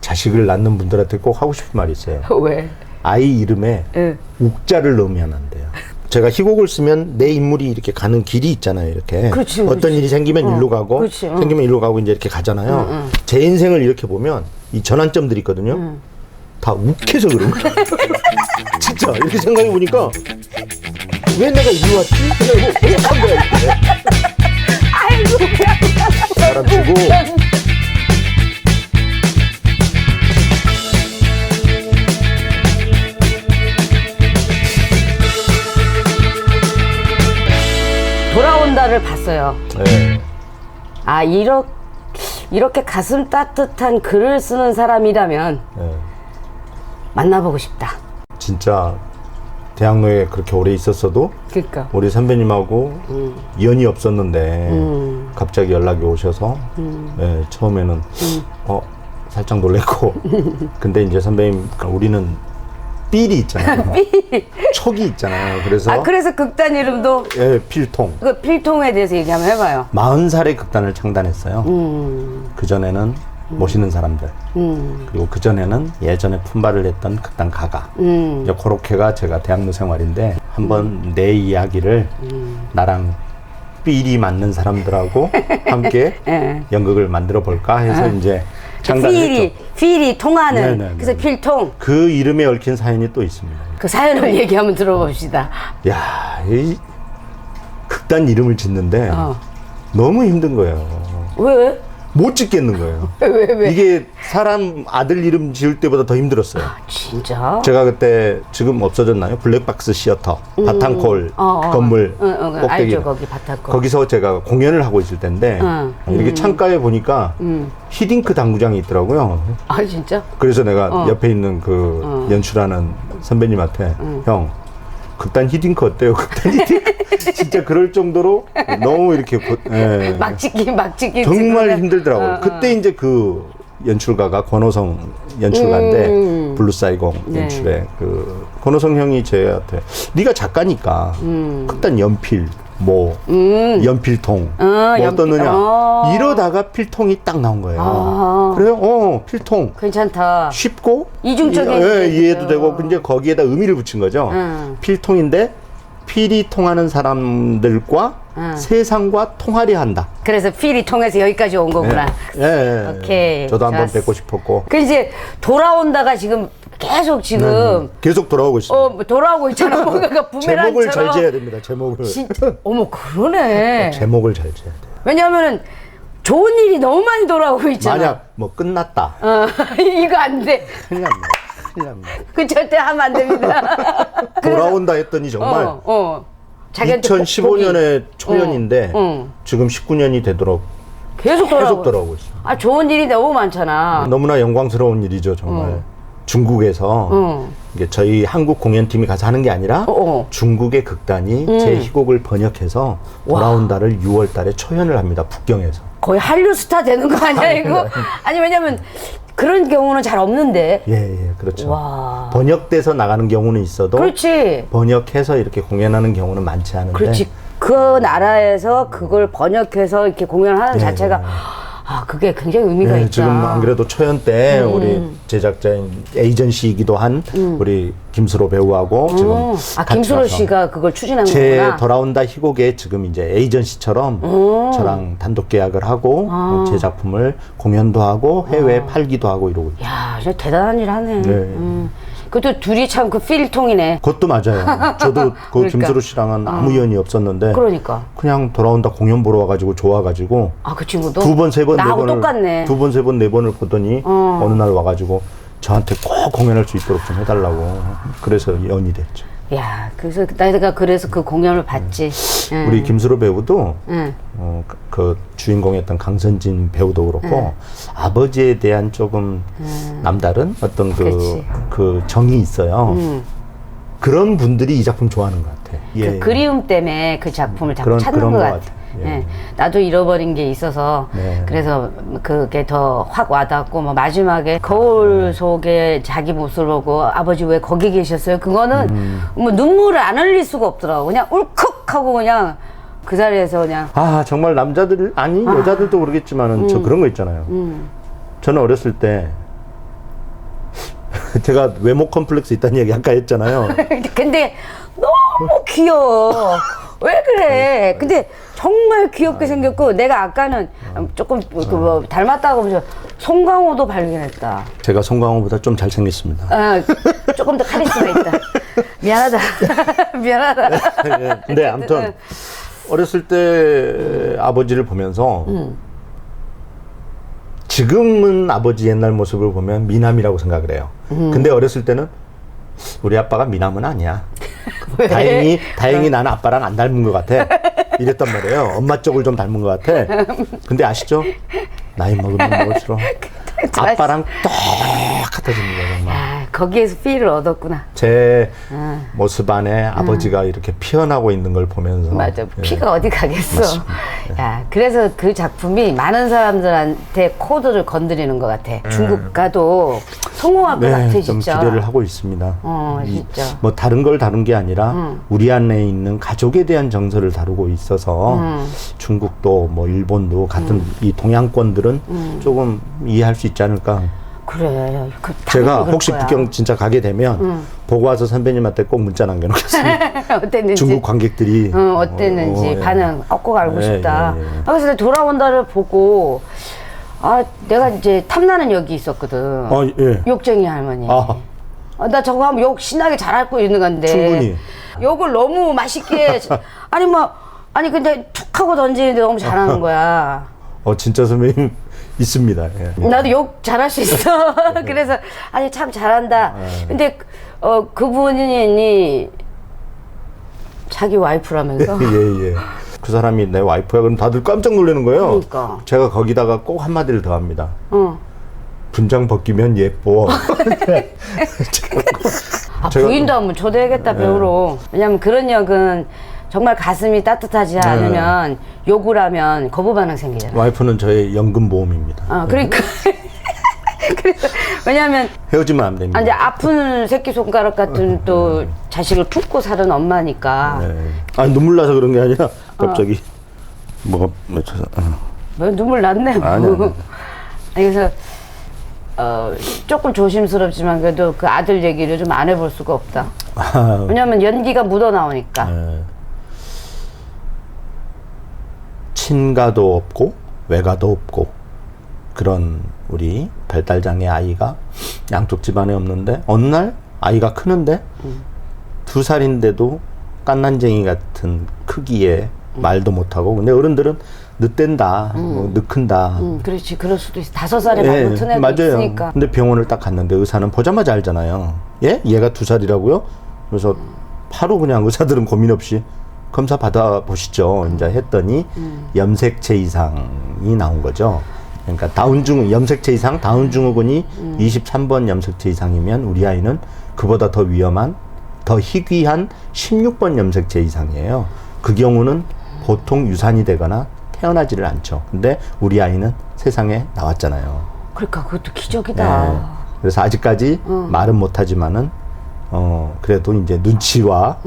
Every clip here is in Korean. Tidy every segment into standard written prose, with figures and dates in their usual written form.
자식을 낳는 분들한테 꼭 하고 싶은 말이 있어요. 왜? 아이 이름에 응. 욱자를 넣으면 안 돼요. 제가 희곡을 쓰면 내 인물이 이렇게 가는 길이 있잖아요. 이렇게 그렇지, 어떤 그렇지. 일이 생기면 일로 가고 그렇지, 생기면 일로 가고 이제 이렇게 가잖아요. 제 인생을 이렇게 보면 이 전환점들이 있거든요. 다 욱해서 그런 거예요. 진짜 이렇게 생각해 보니까 왜 내가 이리 왔지? 그냥 욱한 거야. 이렇게. 아이고 사람 주고 돌아온다를 봤어요. 네. 아 이렇게 가슴 따뜻한 글을 쓰는 사람이라면 네. 만나보고 싶다. 진짜 대학로에 그렇게 오래 있었어도 그러니까. 우리 선배님하고 연이 없었는데 갑자기 연락이 오셔서 네, 처음에는 살짝 놀랬고 근데 이제 선배님 우리는 삘이 있잖아요. 촉이 있잖아요. 그래서 그래서 극단 이름도 예, 필통. 그 필통에 대해서 얘기 한번 해봐요. 40살에 극단을 창단했어요. 그전에는 모시는 사람들 그리고 그전에는 예전에 품바를 했던 극단 가가 이제 그렇게가 제가 대학로 생활인데 한번 내 이야기를 나랑 삘이 맞는 사람들하고 함께 연극을 만들어 볼까 해서 이제 창단을 했죠. 필이 통하는 네네네. 그래서 필통. 그 이름에 얽힌 사연이 또 있습니다. 그 사연을 얘기 한번 들어봅시다. 야, 이 극단 이름을 짓는데 어. 너무 힘든 거예요. 왜? 못 짓겠는 거예요. 왜? 이게 사람 아들 이름 지을 때보다 더 힘들었어요. 진짜? 제가 그때 지금 없어졌나요? 블랙박스 시어터 바탕콜 건물 꼭대기 알죠, 거기 바탕콜. 거기서 제가 공연을 하고 있을 때인데 이렇게 창가에 보니까 히딩크 당구장이 있더라고요. 아 진짜? 그래서 내가 옆에 있는 그 연출하는 선배님한테 형 극단 히딩크 어때요? 극단 히딩크 진짜 그럴 정도로 너무 이렇게 예. 막 찍기 정말 힘들더라고요. 그때 이제 그 연출가가 권호성 연출가인데 블루사이공 네. 연출에 그 권호성 형이 저한테 네가 작가니까 극단 연필 뭐 연필통 뭐 연필. 어떻느냐 이러다가 필통이 딱 나온 거예요. 그래요? 필통 괜찮다. 쉽고 이중적인 이해도 되고 근데 거기에다 의미를 붙인 거죠. 필통인데 필이 통하는 사람들과 세상과 통하려 한다. 그래서 필이 통해서 여기까지 온 거구나. 예. 오케이. 저도 한번 좋았어. 뵙고 싶었고. 그 이제 돌아온다가 지금 계속 지금 계속 돌아오고 있습니다. 돌아오고 있잖아. 뭔가가 부메랑처럼. 제목을 잘 지어야 됩니다. 제목을. 진짜 어머 그러네. 제목을 잘 지어야 돼요. 왜냐하면은 좋은 일이 너무 많이 돌아오고 있잖아. 만약 뭐 끝났다. 이거 안 돼. 큰일 납니다. 큰일 납니다. 그 절대 하면 안 됩니다. 돌아온다 했더니 정말 자기한테 2015년에 초연인데 지금 19년이 되도록 계속 돌아오고 있어요. 아 좋은 일이 너무 많잖아. 너무나 영광스러운 일이죠, 정말. 중국에서 이게 저희 한국 공연팀이 가서 하는 게 아니라 중국의 극단이 제 희곡을 번역해서 돌아온다를 6월 달에 초연을 합니다. 북경에서. 거의 한류 스타 되는 거 아니야 이거? 아니 왜냐면 그런 경우는 잘 없는데. 예, 그렇죠. 와. 번역돼서 나가는 경우는 있어도 그렇지. 번역해서 이렇게 공연하는 경우는 많지 않은데. 그렇지. 그 나라에서 그걸 번역해서 이렇게 공연하는 자체가 그게 굉장히 의미가 있다. 지금 안 그래도 초연 때 우리 제작자인 에이전시이기도 한 우리 김수로 배우하고 지금 같이 김수로 와서 씨가 그걸 추진한 제 거구나. 돌아온다 희곡에 지금 이제 에이전시처럼 저랑 단독 계약을 하고 제 작품을 공연도 하고 해외에 팔기도 하고 이러고 있죠. 야, 진짜 대단한 일 하네. 네. 그것도 둘이 참 그 필통이네. 그것도 맞아요. 저도 그 그러니까. 김수로 씨랑은 아무 연이 없었는데 그러니까. 그냥 돌아온다 공연 보러 와가지고 좋아가지고 그 친구도? 두 번, 세 번, 네 나하고 번을 똑같네. 두 번, 세 번, 네 번을 보더니 어느 날 와가지고 저한테 꼭 공연할 수 있도록 좀 해달라고 그래서 연이 됐죠. 야, 그래서 내가 그래서 그 공연을 봤지. 우리 김수로 배우도 응. 그 주인공이었던 강선진 배우도 그렇고 아버지에 대한 조금 남다른 어떤 그 정이 있어요. 그런 분들이 이 작품 좋아하는 것 같아. 그 그리움 때문에 그 작품을 자꾸 찾는 그런 것 것 같아. 같아. 예. 나도 잃어버린 게 있어서 그래서 그게 더 확 와닿고 뭐 마지막에 거울 속에 자기 모습을 보고 아버지 왜 거기 계셨어요? 그거는 뭐 눈물을 안 흘릴 수가 없더라고. 그냥 울컥하고 그냥 그 자리에서 그냥 정말 남자들 아니 여자들도 모르겠지만은 저 그런 거 있잖아요. 저는 어렸을 때 제가 외모 컴플렉스 있다는 얘기 아까 했잖아요. 근데 너무 귀여워. 왜 그래? 근데 정말 귀엽게 생겼고 내가 아까는 조금 뭐 닮았다고 하면서 송강호도 발견했다. 제가 송강호보다 좀 잘생겼습니다. 조금 더 카리스마 있다. 미안하다. 미안하다. 예, 근데 아무튼 어렸을 때 아버지를 보면서 지금은 아버지 옛날 모습을 보면 미남이라고 생각을 해요. 근데 어렸을 때는 우리 아빠가 미남은 아니야. 다행히 나는 아빠랑 안 닮은 것 같아. 이랬단 말이에요. 엄마 쪽을 좀 닮은 것 같아. 근데 아시죠? 나이 먹으면 먹을수록 아빠랑 똑같아집니다, 정말. 거기에서 필을 얻었구나. 제 모습 안에 아버지가 이렇게 피어나고 있는 걸 보면서. 맞아. 피가 어디 가겠어. 맞습니다. 야, 그래서 그 작품이 많은 사람들한테 코드를 건드리는 것 같아. 중국 가도 성공할 것 같아, 좀 진짜. 기대를 하고 있습니다. 진짜. 뭐 다른 걸 다룬 게 아니라 우리 안에 있는 가족에 대한 정서를 다루고 있어서 중국도 뭐 일본도 같은 이 동양권들은 조금 이해할 수 있지 않을까. 그래. 제가 혹시 북경 진짜 가게 되면 보고 와서 선배님한테 꼭 문자 남겨놓겠습니다. 어땠는지. 중국 관객들이 어땠는지 예. 반응 꼭 알고 예, 싶다. 예, 예. 그래서 돌아온다를 보고 내가 이제 탐나는 역이 있었거든. 예. 욕쟁이 할머니. 나 저거 하면 욕 신나게 잘하고 있는 건데. 충분히. 욕을 너무 맛있게 아니 근데 툭 하고 던지는데 너무 잘하는 거야. 진짜 선배님 있습니다. 예. 나도 욕 잘할 수 있어. 그래서 아니 참 잘한다. 근데 그분이 자기 와이프라면서. 예. 그 사람이 내 와이프야. 그럼 다들 깜짝 놀라는 거예요. 그러니까. 제가 거기다가 꼭 한마디를 더 합니다. 분장 벗기면 예뻐. 부인도 한번 초대해야겠다, 배우로. 왜냐면 그런 역은 정말 가슴이 따뜻하지 않으면 욕을 하면 거부 반응 생기잖아. 와이프는 저의 연금보험입니다. 그러니까. 그래서 왜냐면 헤어지면 안 됩니다. 이제 아픈 새끼손가락 같은 또 자식을 품고 사는 엄마니까. 눈물 나서 그런 게 아니라 갑자기 뭐가 맺혀서. 왜 눈물 났네. 아니. 그래서 조금 조심스럽지만 그래도 그 아들 얘기를 좀 안 해볼 수가 없다. 왜냐면 연기가 묻어 나오니까. 친가도 없고 외가도 없고 그런 우리 발달장애 아이가 양쪽 집안에 없는데 어느 날 아이가 크는데 2살인데도 깐난쟁이 같은 크기에 말도 못하고. 근데 어른들은 늦댄다, 뭐 늦큰다. 그렇지, 그럴 수도 있어. 5살에 말 못한 애도 맞아요. 있으니까. 근데 병원을 딱 갔는데 의사는 보자마자 알잖아요. 예? 얘가 2살이라고요? 그래서 바로 그냥 의사들은 고민 없이 검사 받아보시죠. 이제 했더니 염색체 이상이 나온 거죠. 그러니까 염색체 이상, 다운 증후군이 23번 염색체 이상이면 우리 아이는 그보다 더 위험한, 더 희귀한 16번 염색체 이상이에요. 그 경우는 보통 유산이 되거나 태어나지를 않죠. 근데 우리 아이는 세상에 나왔잖아요. 그러니까 그것도 기적이다. 그래서 아직까지 말은 못하지만은 그래도 이제 눈치와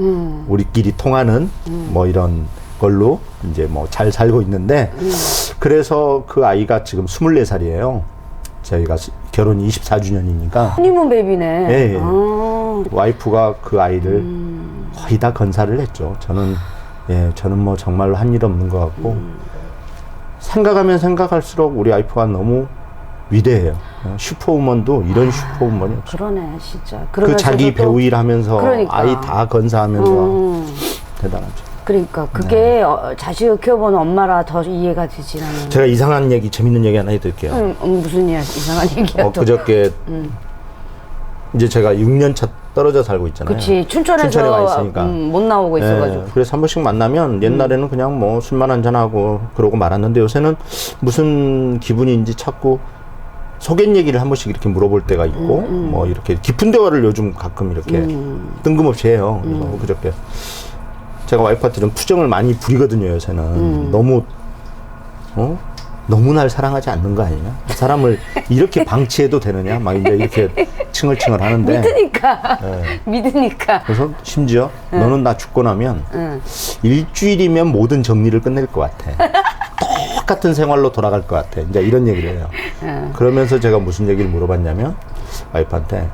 우리끼리 통하는 뭐 이런 걸로 이제 뭐 잘 살고 있는데 그래서 그 아이가 지금 24살이에요. 저희가 결혼이 24주년이니까. 허니문 베이비네. 예. 와이프가 그 아이를 거의 다 건사를 했죠. 저는 뭐 정말로 한 일 없는 것 같고 생각하면 생각할수록 우리 와이프가 너무 위대해요. 슈퍼우먼도 이런 슈퍼우먼이 없어요. 그러네, 진짜. 그 자기 배우 일 하면서 그러니까. 아이 다 건사하면서 대단하죠. 그러니까 그게 자식을 키워보는 엄마라 더 이해가 되지 않는. 제가 이상한 얘기, 재밌는 얘기 하나 해드릴게요. 무슨 이상한 얘기야 또. 그저께 이제 제가 6년 차 떨어져 살고 있잖아요. 그치, 춘천에 와 춘천에 있으니까. 못 나오고 있어가지고. 그래서 한 번씩 만나면 옛날에는 그냥 뭐 술만 한잔하고 그러고 말았는데 요새는 무슨 기분인지 자꾸 속엔 얘기를 한 번씩 이렇게 물어볼 때가 있고 뭐 이렇게 깊은 대화를 요즘 가끔 이렇게 뜬금없이 해요. 그래서 그저께 제가 와이프한테 좀 투정을 많이 부리거든요. 요새는 너무 너무 날 사랑하지 않는 거 아니냐? 사람을 이렇게 방치해도 되느냐? 막 이제 이렇게 칭얼칭얼 하는데. 믿으니까. 믿으니까. 그래서 심지어 너는 나 죽고 나면 일주일이면 모든 정리를 끝낼 것 같아. 똑같은 생활로 돌아갈 것 같아. 이제 이런 얘기를 해요. 그러면서 제가 무슨 얘기를 물어봤냐면 와이프한테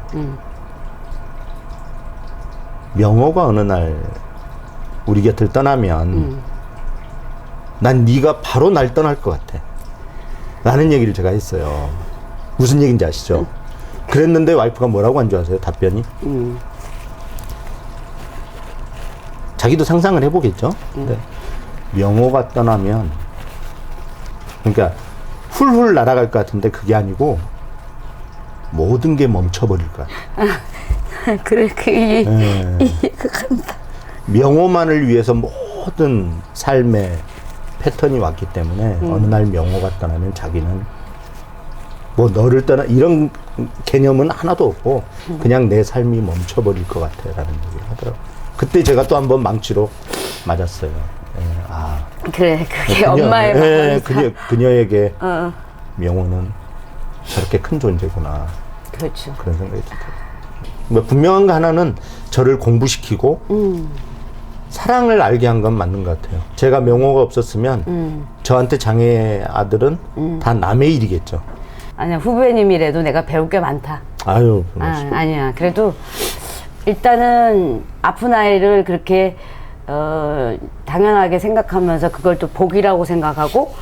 명호가 어느 날 우리 곁을 떠나면 난 네가 바로 날 떠날 것 같아 라는 얘기를 제가 했어요. 무슨 얘기인지 아시죠? 그랬는데 와이프가 뭐라고 한 줄 아세요? 답변이? 자기도 상상을 해보겠죠? 근데 명호가 떠나면 그러니까 훌훌 날아갈 것 같은데 그게 아니고 모든 게 멈춰버릴 것 같아. 그래, 이해가 간다. 명호만을 위해서 모든 삶의 패턴이 왔기 때문에 어느 날 명호가 떠나면 자기는 뭐 너를 떠나 이런 개념은 하나도 없고 그냥 내 삶이 멈춰버릴 것 같아 라는 얘기를 하더라고요. 그때 제가 또 한 번 망치로 맞았어요. 그래, 그게 엄마의 마음이다. 그녀에게 명호는 저렇게 큰 존재구나. 그렇죠. 그런 생각이 들더라고요. 뭐 분명한 거 하나는 저를 공부시키고 사랑을 알게 한 건 맞는 것 같아요. 제가 명호가 없었으면 저한테 장애 아들은 다 남의 일이겠죠. 아니야, 후배님이라도 내가 배울 게 많다. 아유, 아니야. 그래도 일단은 아픈 아이를 그렇게 당연하게 생각하면서 그걸 또 복이라고 생각하고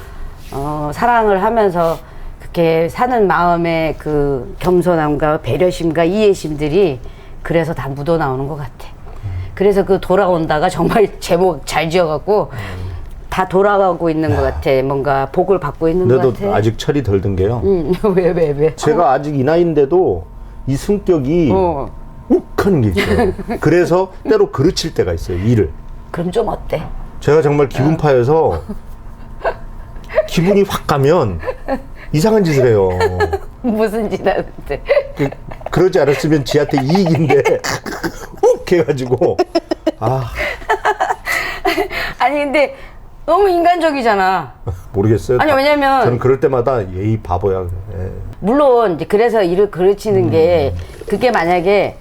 사랑을 하면서 그렇게 사는 마음의 그 겸손함과 배려심과 이해심들이 그래서 다 묻어나오는 것 같아. 그래서 그 돌아온다가 정말 제목 잘 지어갖고 다 돌아가고 있는 것 같아. 뭔가 복을 받고 있는 것 같아. 근데도 아직 철이 덜 든 게요. 왜? 제가 아직 이 나이인데도 이 성격이 욱하는 게 있어요. 그래서 때로 그르칠 때가 있어요, 일을. 그럼 좀 어때? 제가 정말 기분파여서 기분이 확 가면 이상한 짓을 해요. 무슨 짓 하는데? 그러지 않았으면 지한테 이익인데 욱 해가지고 아니 근데 너무 인간적이잖아. 모르겠어요. 아니 왜냐면 저는 그럴 때마다 예의 바보야. 물론 이제 그래서 일을 그르치는 게 그게 만약에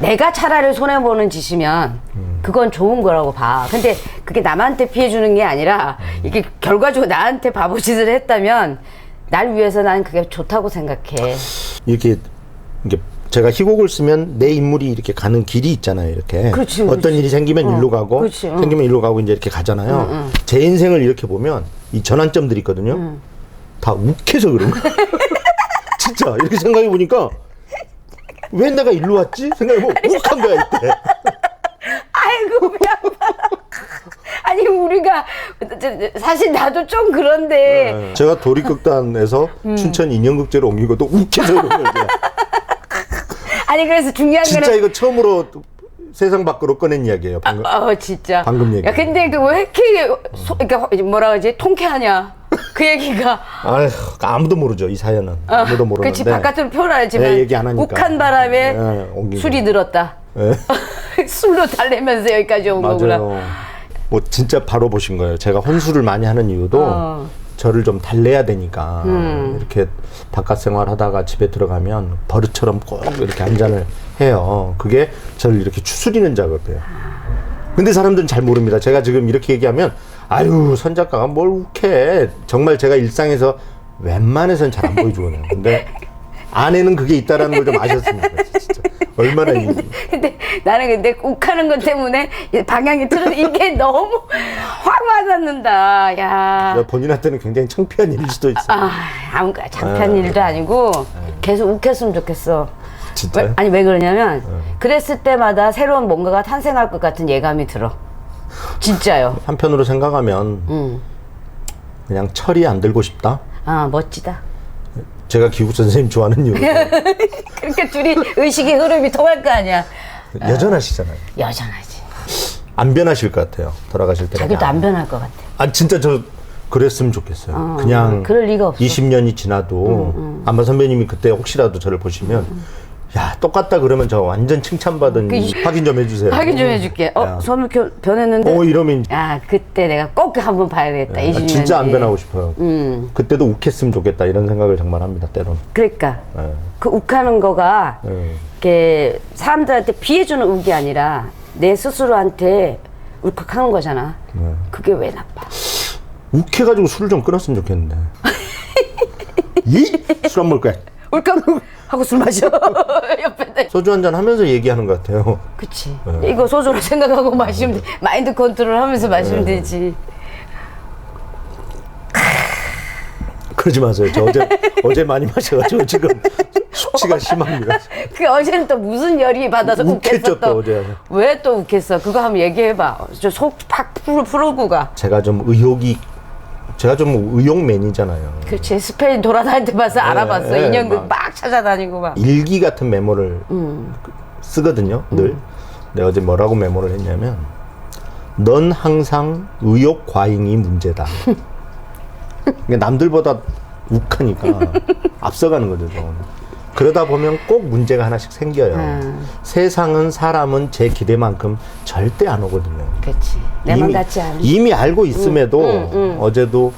내가 차라리 손해보는 짓이면 그건 좋은 거라고 봐. 근데 그게 남한테 피해 주는 게 아니라 이게 결과적으로 나한테 바보짓을 했다면 날 위해서 난 그게 좋다고 생각해. 이렇게 제가 희곡을 쓰면 내 인물이 이렇게 가는 길이 있잖아요. 이렇게 그렇지, 어떤 그렇지. 일이 생기면 일로 가고 그렇지, 생기면 일로 가고 이제 이렇게 가잖아요. 제 인생을 이렇게 보면 이 전환점들이 있거든요. 다 욱해서 그런 거야. 진짜 이렇게 생각해 보니까 왜 내가 일로 왔지? 생각해보면 욱한 거야 이때. 아이고 미안하다. 아니 우리가 사실 나도 좀 그런데 제가 도립극단에서 춘천 인형극제로 옮긴 것도 욱해서 그런 거예요. 아니 그래서 중요한 진짜 거는 이거 처음으로 세상 밖으로 꺼낸 이야기예요. 방금. 진짜. 방금 얘기. 야 근데 그 왜 이렇게 그러니까 뭐라 그러지 통쾌하냐? 그 얘기가. 아휴, 아무도 모르죠 이 사연은. 아무도 모르는데. 그렇지 바깥으로 표현하지만 얘기 안 하니까. 욱한 바람에 옮긴 술이 거예요. 늘었다. 네. 술로 달래면서 여기까지 온 거구나. 맞아요. 뭐 진짜 바로 보신 거예요. 제가 혼술을 많이 하는 이유도 저를 좀 달래야 되니까 이렇게 바깥 생활하다가 집에 들어가면 버릇처럼 꼭 이렇게 한 잔을 해요. 그게 저를 이렇게 추스리는 작업이에요. 근데 사람들은 잘 모릅니다. 제가 지금 이렇게 얘기하면 아유 선 작가가 뭘 욱해. 정말 제가 일상에서 웬만해서는 잘 안 보여주거든요. 근데 안에는 그게 있다라는 걸 좀 아셨으면 좋겠어요. 진짜 얼마나 근데 나는 근데 욱하는 것 때문에 방향이 틀어 이게 너무 확 와닿는다. 야. 본인한테는 굉장히 창피한 일일 수도 있어요. 아무가 창피한 일도 아니고 계속 욱했으면 좋겠어. 진짜요? 아니 왜 그러냐면 그랬을 때마다 새로운 뭔가가 탄생할 것 같은 예감이 들어. 진짜요. 한편으로 생각하면 그냥 철이 안 들고 싶다. 멋지다. 제가 기국 선생님 좋아하는 이유. 그러니까 둘이 의식의 흐름이 통할 거 아니야. 여전하시잖아요. 여전하지. 안 변하실 것 같아요. 돌아가실 때. 자기도 안 변할 것 같아. 진짜 저 그랬으면 좋겠어요. 그냥 그럴 리가 없어. 20년이 지나도 아마 선배님이 그때 혹시라도 저를 보시면 야 똑같다 그러면 저 완전 칭찬받은 확인 좀 해주세요. 확인 좀 해줄게. 손을 변했는데. 이러면 그때 내가 꼭 한번 봐야 되겠다. 20년 진짜 안 뒤에. 변하고 싶어요. 그때도 욱했으면 좋겠다 이런 생각을 정말 합니다. 때론. 그러니까 그 욱하는 거가 이렇게 사람들한테 피해주는 욱이 아니라 내 스스로한테 울컥하는 거잖아. 그게 왜 나빠? 욱해가지고 술을 좀 끊었으면 좋겠는데. 술 안 먹을 거야. 꼴깍 하고 술 마셔. 옆에. 소주 한잔 하면서 얘기하는 것 같아요. 그치. 이거 소주로 생각하고 마시면 돼. 마인드 컨트롤 하면서 마시면 네. 되지. 그러지 마세요. 저 어제 많이 마셔가지고 지금 숙취가 심합니다. 그 어제는 또 무슨 열이 받아서 욱했죠, 욱했어 또 어제. 왜 또 욱했어? 그거 한번 얘기해봐. 저 속 팍 풀고 가. 제가 좀 의욕맨이잖아요. 그렇지. 스페인 돌아다닐 때 봐서 알아봤어. 네, 인형극 막 찾아다니고 막. 일기 같은 메모를 쓰거든요, 늘. 근데 어제 뭐라고 메모를 했냐면, 넌 항상 의욕 과잉이 문제다. 그러니까 남들보다 욱하니까 앞서가는 거죠. 그러다 보면 꼭 문제가 하나씩 생겨요. 세상은 사람은 제 기대만큼 절대 안 오거든요. 그렇지. 내 맘 같지 않아. 이미 알고 있음에도 어제도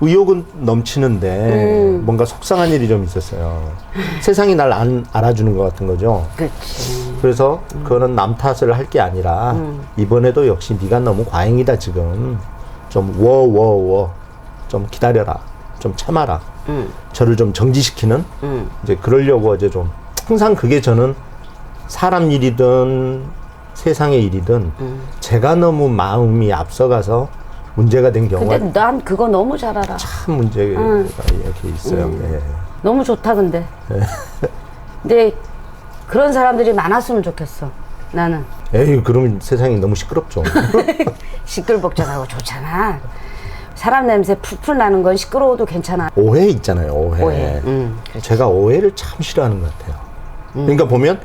의욕은 넘치는데 뭔가 속상한 일이 좀 있었어요. 세상이 날 안 알아주는 것 같은 거죠. 그렇지. 그래서 그거는 남 탓을 할 게 아니라 이번에도 역시 네가 너무 과잉이다 지금. 좀 좀 기다려라. 좀 참아라. 저를 좀 정지시키는 이제 그러려고 어제 좀 항상 그게 저는 사람 일이든 세상의 일이든 제가 너무 마음이 앞서가서 문제가 된 경우가 근데 난 그거 너무 잘 알아. 참 문제가 이렇게 있어요. 네. 너무 좋다 근데. 근데 그런 사람들이 많았으면 좋겠어. 나는. 에이 그러면 세상이 너무 시끄럽죠. 시끌벅적하고 좋잖아. 사람 냄새 풀풀 나는 건 시끄러워도 괜찮아. 오해 있잖아요. 오해. 오해. 제가 오해를 참 싫어하는 것 같아요. 그러니까 보면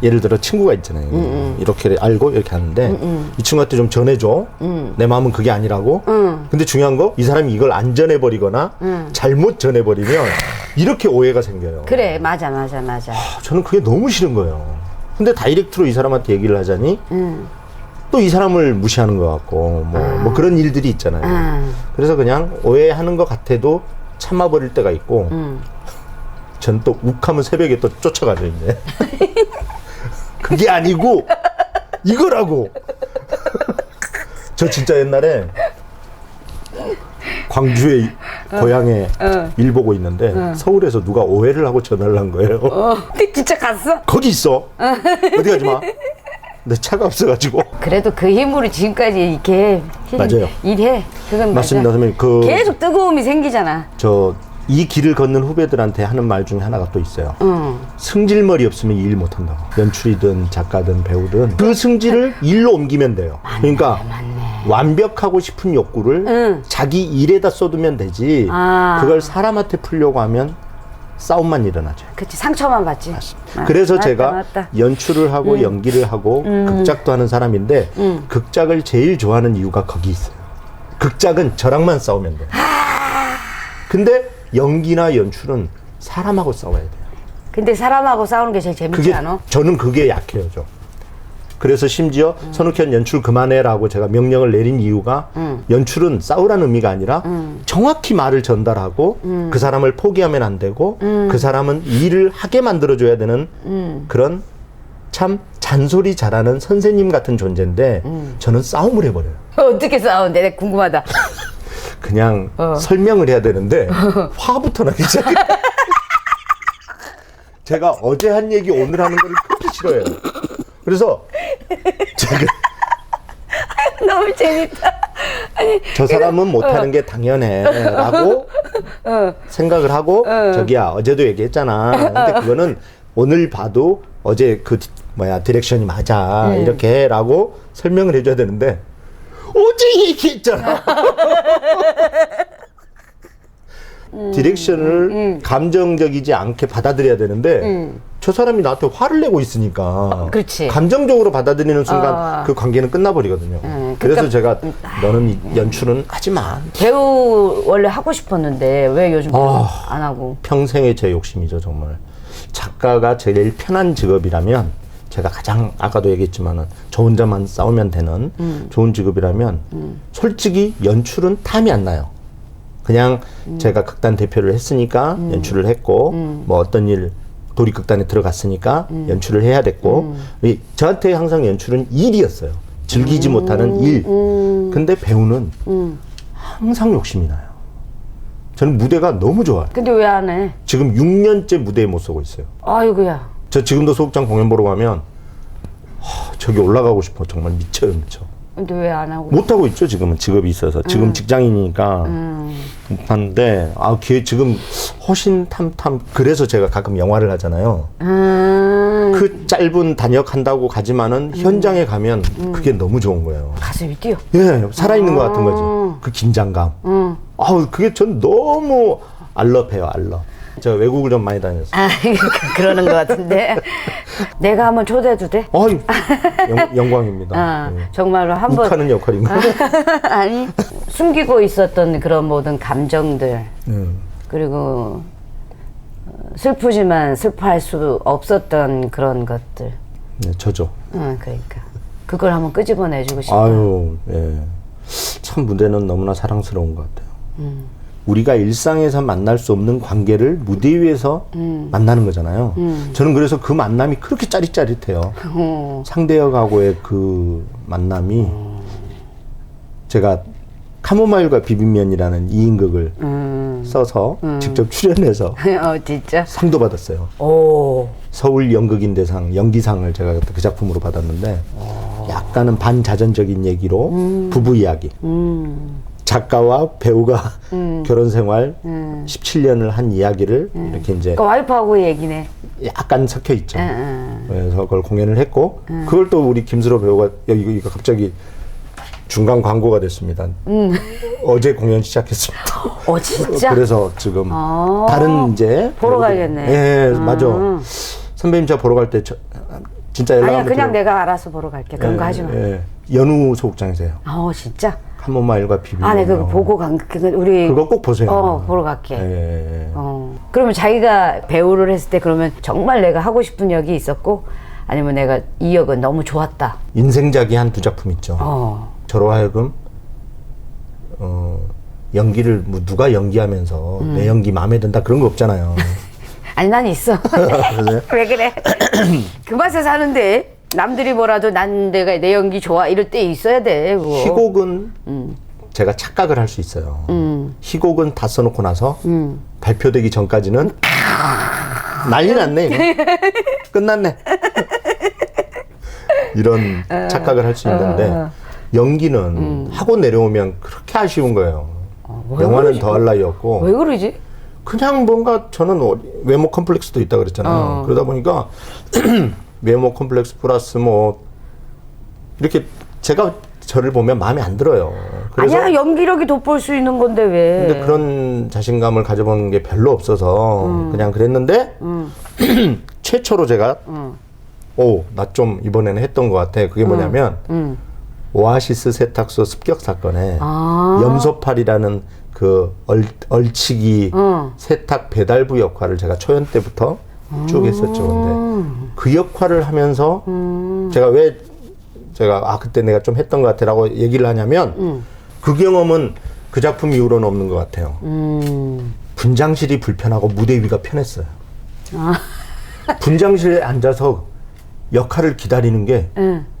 예를 들어 친구가 있잖아요. 이렇게 알고 이렇게 하는데 이 친구한테 좀 전해줘. 내 마음은 그게 아니라고. 근데 중요한 거 이 사람이 이걸 안 전해버리거나 잘못 전해버리면 이렇게 오해가 생겨요. 그래 맞아. 저는 그게 너무 싫은 거예요. 근데 다이렉트로 이 사람한테 얘기를 하자니 또 이 사람을 무시하는 것 같고 뭐 그런 일들이 있잖아요. 그래서 그냥 오해하는 것 같아도 참아버릴 때가 있고 전 또 욱하면 새벽에 또 쫓아가죠 이제. 그게 아니고 이거라고. 저 진짜 옛날에 광주에 고향에 일 보고 있는데 서울에서 누가 오해를 하고 전화를 한 거예요. 근데 진짜 갔어? 거기 있어. 어디 가지 마. 근데 차가 없어가지고. 그래도 그 힘으로 지금까지 이렇게 맞아요. 일해. 그건 맞습니다, 맞아. 선생님. 계속 뜨거움이 생기잖아. 이 길을 걷는 후배들한테 하는 말 중에 하나가 또 있어요. 승질머리 없으면 일 못한다고. 연출이든 작가든 배우든 그 승질을 일로 옮기면 돼요. 그러니까 완벽하고 싶은 욕구를 자기 일에다 쏟으면 되지. 그걸 사람한테 풀려고 하면 싸움만 일어나죠. 그치 상처만 받지. 그래서 맞다, 제가 맞다. 연출을 하고 연기를 하고 극작도 하는 사람인데 극작을 제일 좋아하는 이유가 거기 있어요. 극작은 저랑만 싸우면 돼요. 근데 연기나 연출은 사람하고 싸워야 돼요. 근데 사람하고 싸우는 게 제일 재밌지 그게 않아? 저는 그게 약해요. 좀. 그래서 심지어 선욱현 연출 그만해라고 제가 명령을 내린 이유가 연출은 싸우라는 의미가 아니라 정확히 말을 전달하고 그 사람을 포기하면 안 되고 그 사람은 일을 하게 만들어줘야 되는 그런 참 잔소리 잘하는 선생님 같은 존재인데 저는 싸움을 해버려요. 어떻게 싸우는데? 내가 궁금하다. 그냥 설명을 해야 되는데 화부터 나기 시작해요. 제가 어제 한 얘기 오늘 하는 걸 그렇게 싫어해요. 그래서 제가 너무 재밌다. 아니, 저 사람은 못하는 게 당연해 라고 생각을 하고 저기야 어제도 얘기했잖아. 근데 그거는 오늘 봐도 어제 그 디렉션이 맞아 이렇게 라고 설명을 해줘야 되는데 어제 얘기했잖아. 디렉션을 감정적이지 않게 받아들여야 되는데 저 사람이 나한테 화를 내고 있으니까 그렇지. 감정적으로 받아들이는 순간 그 관계는 끝나버리거든요. 그래서 제가 너는 이 연출은 하지 마. 배우 원래 하고 싶었는데 왜 요즘 안 하고? 평생의 제 욕심이죠 정말. 작가가 제일 편한 직업이라면 제가 가장 아까도 얘기했지만은 저 혼자만 싸우면 되는 좋은 직업이라면 솔직히 연출은 탐이 안 나요. 그냥 제가 극단 대표를 했으니까 연출을 했고 뭐 어떤 일 도립극단에 들어갔으니까 연출을 해야 됐고 저한테 항상 연출은 일이었어요. 즐기지 못하는 일. 근데 배우는 항상 욕심이 나요. 저는 무대가 너무 좋아요. 근데 왜 안 해? 지금 6년째 무대에 못 서고 있어요. 아이고야. 저 지금도 소극장 공연 보러 가면 저기 올라가고 싶어. 정말 미쳐요, 미쳐. 근데 왜 안 하고? 못 하고 있죠. 지금은 직업이 있어서. 지금 직장인이니까 못 하는데 지금 허신탐탐. 그래서 제가 가끔 영화를 하잖아요. 그 짧은 단역한다고 가지만은 현장에 가면 그게 너무 좋은 거예요. 가슴이 뛰어. 예, 살아있는 것 같은 거지. 그 긴장감. 그게 전 너무 알럽해요, 알럽. 저 외국을 좀 많이 다녔어요. 그러는 것 같은데. 내가 한번 초대해도 돼? 영광입니다. 예. 정말로 한번. 욱하는 역할인가요? 아니, 숨기고 있었던 그런 모든 감정들. 그리고 슬프지만 슬퍼할 수 없었던 그런 것들. 네, 저죠. 그러니까. 그걸 한번 끄집어내주고 싶다. 아유, 예. 참 무대는 너무나 사랑스러운 것 같아요. 우리가 일상에서 만날 수 없는 관계를 무대 위에서 만나는 거잖아요. 저는 그래서 그 만남이 그렇게 짜릿짜릿해요. 상대역하고의 그 만남이 제가 카모마일과 비빔면이라는 2인극을 써서 직접 출연해서 진짜? 상도 받았어요. 오. 서울 연극인대상 연기상을 제가 그 작품으로 받았는데 약간은 반자전적인 얘기로 부부 이야기. 작가와 배우가 결혼 생활 17년을 한 이야기를 이렇게 이제 그러니까 와이프하고 얘기네. 약간 섞여 있죠. 그래서 그걸 공연을 했고 그걸 또 우리 김수로 배우가 이거 갑자기 중간 광고가 됐습니다. 어제 공연 시작했습니다. 진짜? 그래서 지금 다른 이제 보러 가야겠네. 예, 맞아. 선배님 저 보러 갈 때 진짜 연락 아니야, 그냥 내가 알아서 보러 갈게. 그런 거 하지 마. 연우 소극장이세요. 진짜? 카모마일과 비빔면. 네, 그거 보고 우리. 그거 꼭 보세요. 보러 갈게. 예. 그러면 자기가 배우를 했을 때 그러면 정말 내가 하고 싶은 역이 있었고 아니면 내가 이 역은 너무 좋았다. 인생작이 한 2작품 있죠. 저로 하여금 연기를 누가 연기하면서 내 연기 마음에 든다 그런 거 없잖아요. 아니 난 있어. 왜 그래? 그 맛에 사는데 남들이 뭐라도 내가 내 연기 좋아 이럴 때 있어야 돼. 그거. 희곡은 제가 착각을 할 수 있어요. 희곡은 다 써놓고 나서 발표되기 전까지는 난리 났네. 이거. 끝났네. 이런 착각을 할 수 있는데 연기는 하고 내려오면 그렇게 아쉬운 거예요. 영화는 더할 나위 없고. 왜 그러지? 그냥 뭔가 저는 외모 컴플렉스도 있다 그랬잖아요. 그러다 보니까 외모 컴플렉스 플러스 뭐 이렇게 제가 저를 보면 마음에 안 들어요. 그래서 아니야, 연기력이 돋보일 수 있는 건데 왜? 근데 그런 자신감을 가져본 게 별로 없어서 그냥 그랬는데 최초로 제가 나 좀 이번에는 했던 것 같아. 그게 뭐냐면 오아시스 세탁소 습격 사건에 염소팔이라는 그 얼치기 세탁 배달부 역할을 제가 초연 때부터 쭉 했었죠. 근데 그 역할을 하면서 제가 그때 내가 좀 했던 것 같아라고 얘기를 하냐면 그 경험은 그 작품 이후로는 없는 것 같아요. 분장실이 불편하고 무대 위가 편했어요. 분장실에 앉아서 역할을 기다리는 게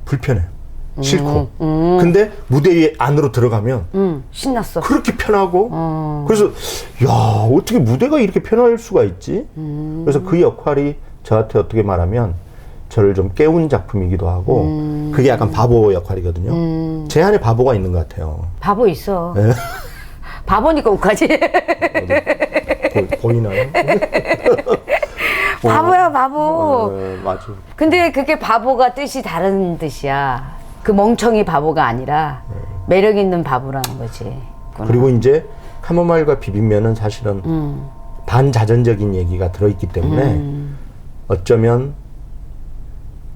불편해요. 싫고. 근데 무대 위에 안으로 들어가면 신났어. 그렇게 편하고 그래서 야 어떻게 무대가 이렇게 편할 수가 있지? 그래서 그 역할이 저한테 어떻게 말하면 저를 좀 깨운 작품이기도 하고 그게 약간 바보 역할이거든요. 제 안에 바보가 있는 것 같아요. 바보 있어. 네? 바보니까 못가지. 보이나요? 바보야 바보. 맞아. 근데 그게 바보가 뜻이 다른 뜻이야. 그 멍청이 바보가 아니라 매력 있는 바보라는 거지. 그리고 이제 카모마일과 비빔면은 사실은 반자전적인 얘기가 들어있기 때문에 어쩌면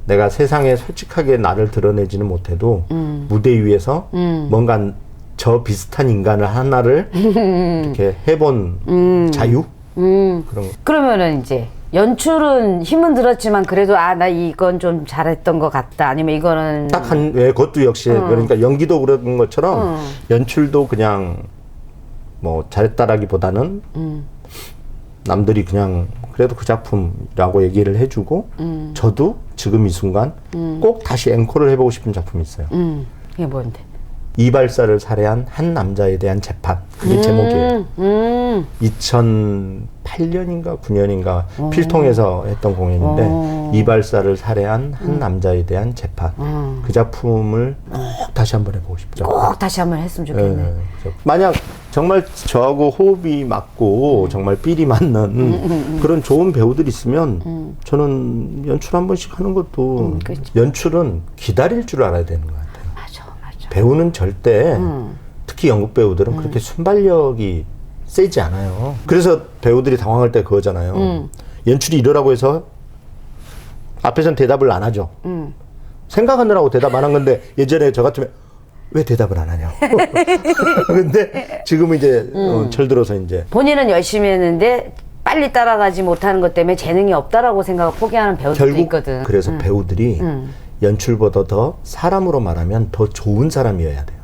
내가 세상에 솔직하게 나를 드러내지는 못해도 무대 위에서 뭔가 저 비슷한 인간을 하나를 이렇게 해본 자유? 그런 거. 그러면은 이제 연출은 힘은 들었지만 그래도 나 이건 좀 잘했던 것 같다. 아니면 이거는 딱 그것도 역시 그러니까 연기도 그런 것처럼 연출도 그냥 뭐 잘했다라기보다는 남들이 그냥 그래도 그 작품이라고 얘기를 해주고 저도 지금 이 순간 꼭 다시 앵콜을 해보고 싶은 작품이 있어요. 이게 뭔데? 이발사를 살해한 한 남자에 대한 재판. 그게 제목이에요. 2008년인가 9년인가 필통에서 했던 공연인데 이발사를 살해한 한 남자에 대한 재판. 그 작품을 꼭 다시 한번 해보고 싶죠. 꼭 다시 한번 했으면 좋겠네. 그래서 만약 정말 저하고 호흡이 맞고 정말 삘이 맞는 그런 좋은 배우들이 있으면 저는 연출 한 번씩 하는 것도 연출은 기다릴 줄 알아야 되는 것 같아요. 맞아. 배우는 절대 특히 연극 배우들은 그렇게 순발력이 세지 않아요. 그래서 배우들이 당황할 때 그거잖아요. 연출이 이러라고 해서 앞에서는 대답을 안 하죠. 생각하느라고 대답 안 한 건데 예전에 저 같으면 왜 대답을 안 하냐고. 근데 지금은 이제 철들어서 이제 본인은 열심히 했는데 빨리 따라가지 못하는 것 때문에 재능이 없다라고 생각하고 포기하는 배우들도 결국 있거든. 그래서 배우들이 연출보다 더 사람으로 말하면 더 좋은 사람이어야 돼요.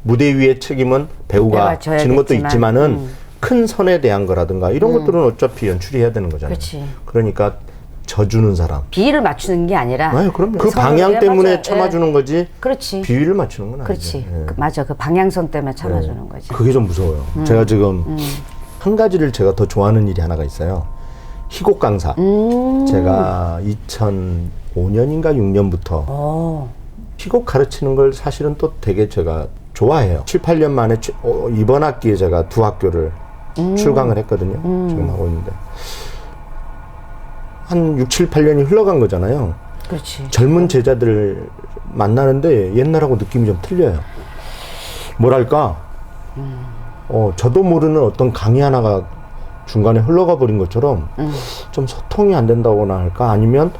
무대 위의 책임은 배우가 지는 것도 있지만은 큰 선에 대한 거라든가 이런 것들은 어차피 연출이 해야 되는 거잖아요. 그치. 그러니까 져주는 사람. 비위를 맞추는 게 아니라. 아유, 그럼요. 그 방향 때문에 참아주는 거지. 그렇지. 비위를 맞추는 건 아니죠. 그렇지. 예. 맞아. 그 방향성 때문에 참아주는 거지. 그게 좀 무서워요. 제가 지금 한 가지를 제가 더 좋아하는 일이 하나가 있어요. 희곡 강사. 제가 2005년인가 6년부터 희곡 가르치는 걸 사실은 또 되게 제가 좋아해요. 7, 8년 만에 이번 학기에 제가 2학교를 출강을 했거든요. 지금 하고 있는데. 한 6, 7, 8년이 흘러간 거잖아요. 그렇지. 젊은 제자들 만나는데 옛날하고 느낌이 좀 틀려요. 뭐랄까, 저도 모르는 어떤 강의 하나가 중간에 흘러가 버린 것처럼 좀 소통이 안 된다고나 할까? 아니면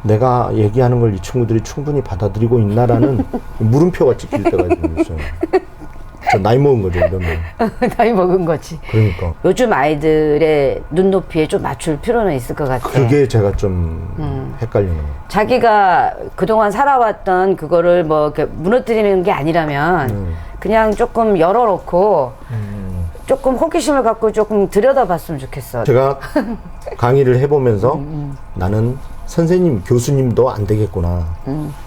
내가 얘기하는 걸 이 친구들이 충분히 받아들이고 있나라는 물음표가 찍힐 때가 있어요. 저 나이 먹은 거죠, 이러면. 나이 먹은 거지. 그러니까. 요즘 아이들의 눈높이에 좀 맞출 필요는 있을 것 같아. 그게 제가 좀 헷갈리는 거예요. 자기가 그동안 살아왔던 그거를 뭐 이렇게 무너뜨리는 게 아니라면 그냥 조금 열어놓고 조금 호기심을 갖고 조금 들여다봤으면 좋겠어. 제가 강의를 해보면서 나는 선생님, 교수님도 안 되겠구나.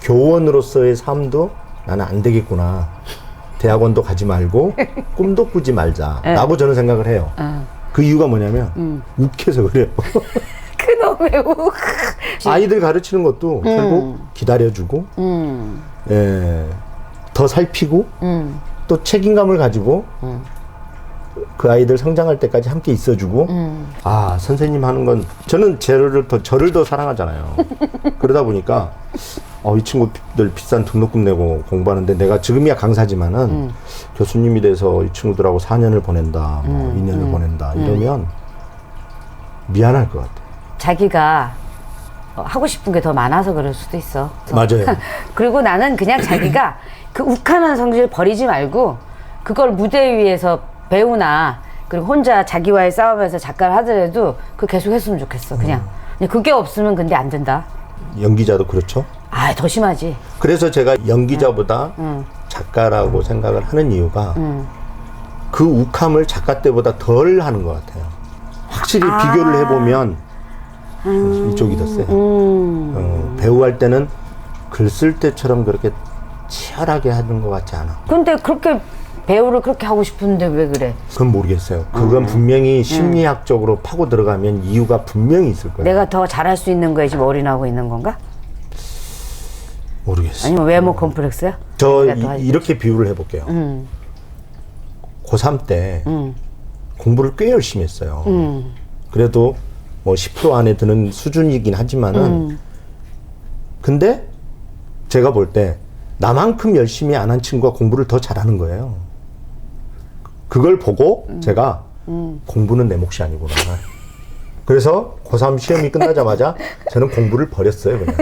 교원으로서의 삶도 나는 안 되겠구나. 대학원도 가지 말고 꿈도 꾸지 말자 라고 저는 생각을 해요. 그 이유가 뭐냐면 욱해서 그래요. 그놈의 욱. 아이들 가르치는 것도 결국 기다려주고 더 살피고 또 책임감을 가지고 그 아이들 성장할 때까지 함께 있어주고 아 선생님 하는 건 저는 저를 더 사랑하잖아요. 그러다 보니까 이 친구들 비싼 등록금 내고 공부하는데 내가 지금이야 강사지만은 교수님이 돼서 이 친구들하고 4년을 보낸다, 뭐 2년을 보낸다 이러면 미안할 것 같아. 자기가 하고 싶은 게 더 많아서 그럴 수도 있어. 맞아요. 그리고 나는 그냥 자기가 그 욱하는 성질 버리지 말고 그걸 무대 위에서 배우나 그리고 혼자 자기와의 싸움에서 작가를 하더라도 그거 계속 했으면 좋겠어. 그냥 그게 없으면 근데 안 된다. 연기자도 그렇죠? 아, 더 심하지. 그래서 제가 연기자보다 작가라고 생각을 하는 이유가 그 욱함을 작가 때보다 덜 하는 것 같아요. 확실히 비교를 해보면 이쪽이 더 세요. 배우할 때는 글 쓸 때처럼 그렇게 치열하게 하는 것 같지 않아. 근데 그렇게 배우를 그렇게 하고 싶은데 왜 그래? 그건 모르겠어요. 그건 분명히 심리학적으로 파고 들어가면 이유가 분명히 있을 거예요. 내가 더 잘할 수 있는 거에 지금 올인하고 있는 건가? 모르겠어요. 아니면 외모 컴플렉스야? 이렇게 비유를 해볼게요. 고3 때 공부를 꽤 열심히 했어요. 그래도 뭐 10% 안에 드는 수준이긴 하지만은 근데 제가 볼 때 나만큼 열심히 안 한 친구가 공부를 더 잘하는 거예요. 그걸 보고 제가 공부는 내 몫이 아니구나. 그래서 고3 시험이 끝나자마자 저는 공부를 버렸어요, 그냥.